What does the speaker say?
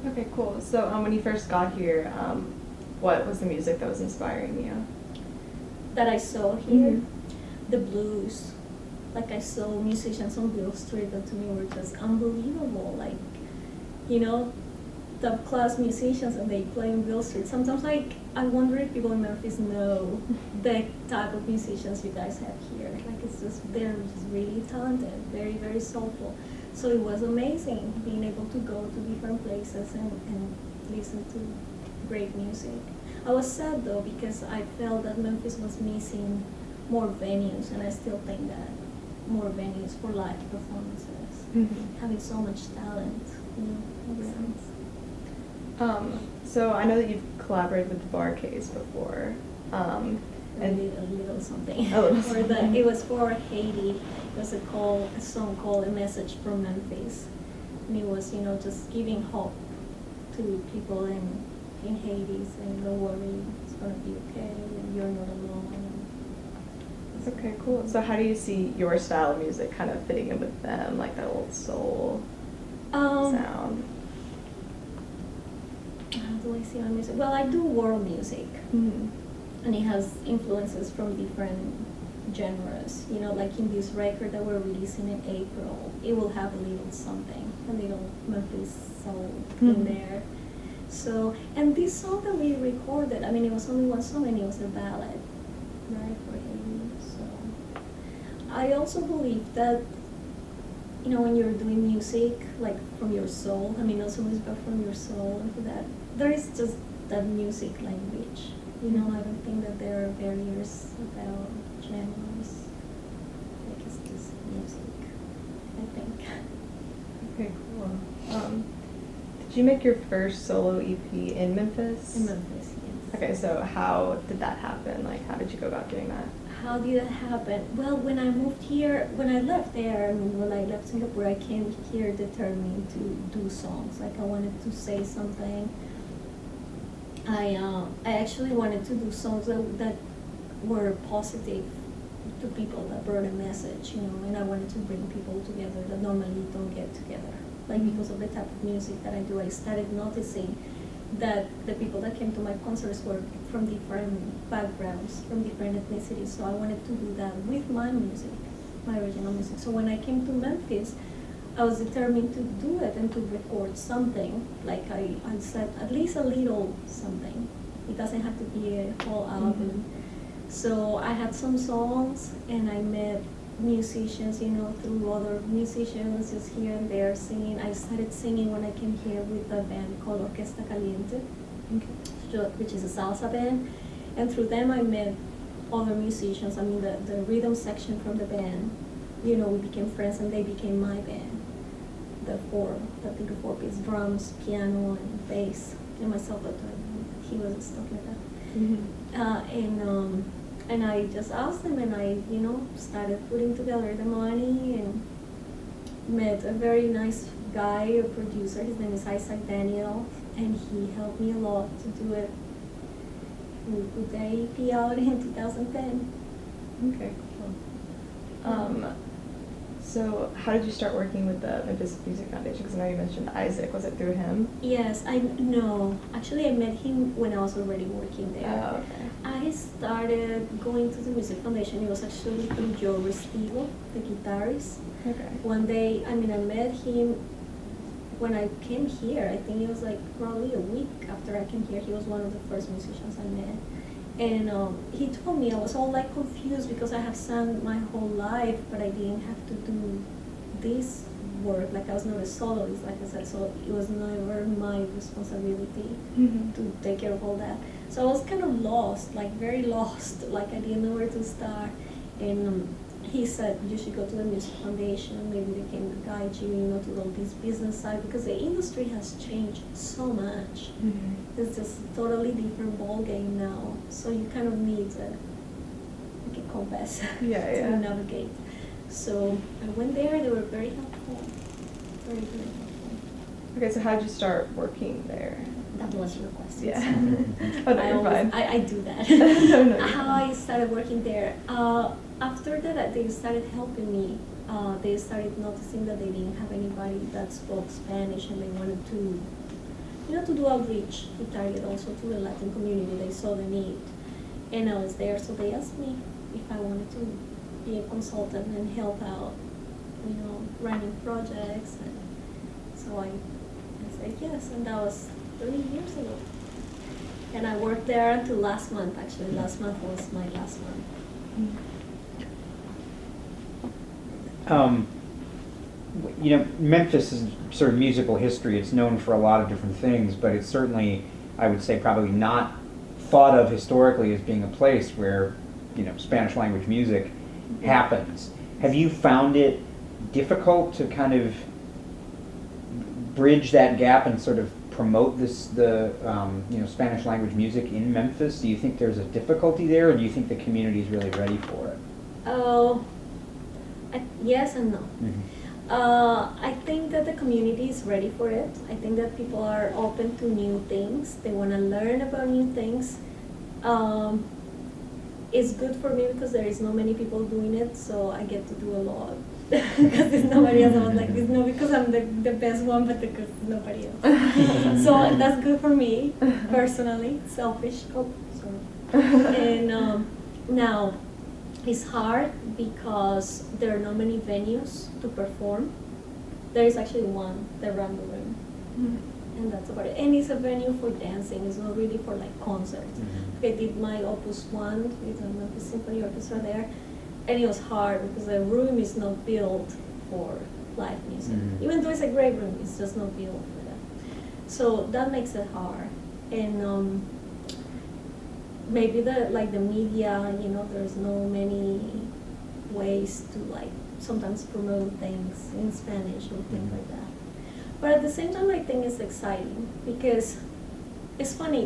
Okay, cool. So when you first got here, what was the music that was inspiring you? That I saw here, Mhm. the blues. Like I saw musicians on Beale Street that to me were just unbelievable. Like, you know, top class musicians and they play on Beale Street. Sometimes like I wonder if people in Memphis know the type of musicians you guys have here. Like it's just they're just really talented, very, very soulful. So it was amazing being able to go to different places and listen to great music. I was sad though because I felt that Memphis was missing more venues, and I still think that more venues for live performances. Mhm. Having so much talent, you know, makes Yeah. sense. So I know that you've collaborated with the Bar Case before. And A little something. A little For the, something. it was for Haiti. It was a song called "A Message from Memphis," and it was, you know, just giving hope to people in Haiti, saying, "Don't worry, it's gonna be okay, and you're not alone." Okay, cool. So how do you see your style of music kind of fitting in with them, like that old soul sound? How do I see my music? Well, I do world music, Mhm. and it has influences from different genres. You know, like in this record that we're releasing in April, it will have a little something, a little Memphis soul in Mhm. there. So, and this song that we recorded, I mean, it was only one song and it was a ballad, right, for him. So, I also believe that, you know, when you're doing music, like from your soul, I mean, also music from your soul, and for that, there is just that music language. You know, I don't think that there are barriers about genres. Like, it's just music, I think. Okay, cool. Did you make your first solo EP in Memphis? In Memphis, yes. Okay, so how did that happen? Like, how did you go about doing that? How did that happen? Well, when I moved here, when I left there, I mean, when I left Singapore, I came here determined to do songs. Like I wanted to say something. I actually wanted to do songs that were positive to people, that brought a message, you know, and I wanted to bring people together that normally don't get together. Like because of the type of music that I do, I started noticing that the people that came to my concerts were from different backgrounds, from different ethnicities. So I wanted to do that with my music, my original music. So when I came to Memphis, I was determined to do it and to record something. Like I said, at least a little something. It doesn't have to be a whole album. So I had some songs, and I met musicians, you know, through other musicians, just here and there singing. I started singing when I came here with a band called Orquesta Caliente, which is a salsa band. And through them I met other musicians. I mean, the rhythm section from the band, you know, we became friends and they became my band. The four-piece drums, piano, and bass, and myself, but he was stuck like that. And I just asked them, and I, you know, started putting together the money and met a very nice guy, a producer. His name is Isaac Daniel, and he helped me a lot to do it. We put the EP out in 2010. Okay, cool. So how did you start working with the Memphis Music Foundation? Because I know you mentioned Isaac. Was it through him? Yes, no. Actually, I met him when I was already working there. Oh, okay. I started going to the Music Foundation. It was actually through Joe Restivo, the guitarist. Okay. One day, I mean, I met him when I came here. I think it was like probably a week after I came here. He was one of the first musicians I met. And he told me, I was all like confused because I have sung my whole life, but I didn't have to do this work. Like I was not a soloist, like I said, so it was never my responsibility to take care of all that. So I was kind of lost, like very lost, like I didn't know where to start. And he said, you should go to the Music Foundation, maybe they can guide you, you know, to all this business side, because the industry has changed so much. It's just a totally different ball game now. So you kind of need like a compass to navigate. So I went there, they were very helpful, very, very helpful. Okay, so how did you start working there? That was your question. Yeah. Oh, no, you're fine. I do that. No, How I started working there. After that, they started helping me. They started noticing that they didn't have anybody that spoke Spanish, and they wanted to wanted to do outreach to target also to the Latin community. They saw the need, and I was there, so they asked me if I wanted to be a consultant and help out, you know, running projects, and so I said yes, and that was 3 years ago. And I worked there until last month, actually. Last month was my last month. You know, Memphis is sort of musical history. It's known for a lot of different things, but it's certainly, I would say, probably not thought of historically as being a place where, you know, Spanish language music happens. Have you found it difficult to kind of bridge that gap and sort of promote the you know, Spanish language music in Memphis? Do you think there's a difficulty there, or do you think the community is really ready for it? Oh, yes and no. Mm-hmm. I think that the community is ready for it. I think that people are open to new things. They want to learn about new things. It's good for me because there is no many people doing it, so I get to do a lot. Because there's nobody else. I was like, it's not because I'm the best one, but because nobody else. So that's good for me, personally, selfish. Oh, sorry. And now, it's hard because there are not many venues to perform. There is actually one, the Ramble Room, and that's about it. And it's a venue for dancing. It's not really for like concerts. I did my Opus 1 with the Memphis Symphony Orchestra there, and it was hard because the room is not built for live music. Even though it's a great room, it's just not built for that. So that makes it hard. And maybe the media, you know, there's no many ways to like sometimes promote things in Spanish or things like that. But at the same time, I think it's exciting because it's funny.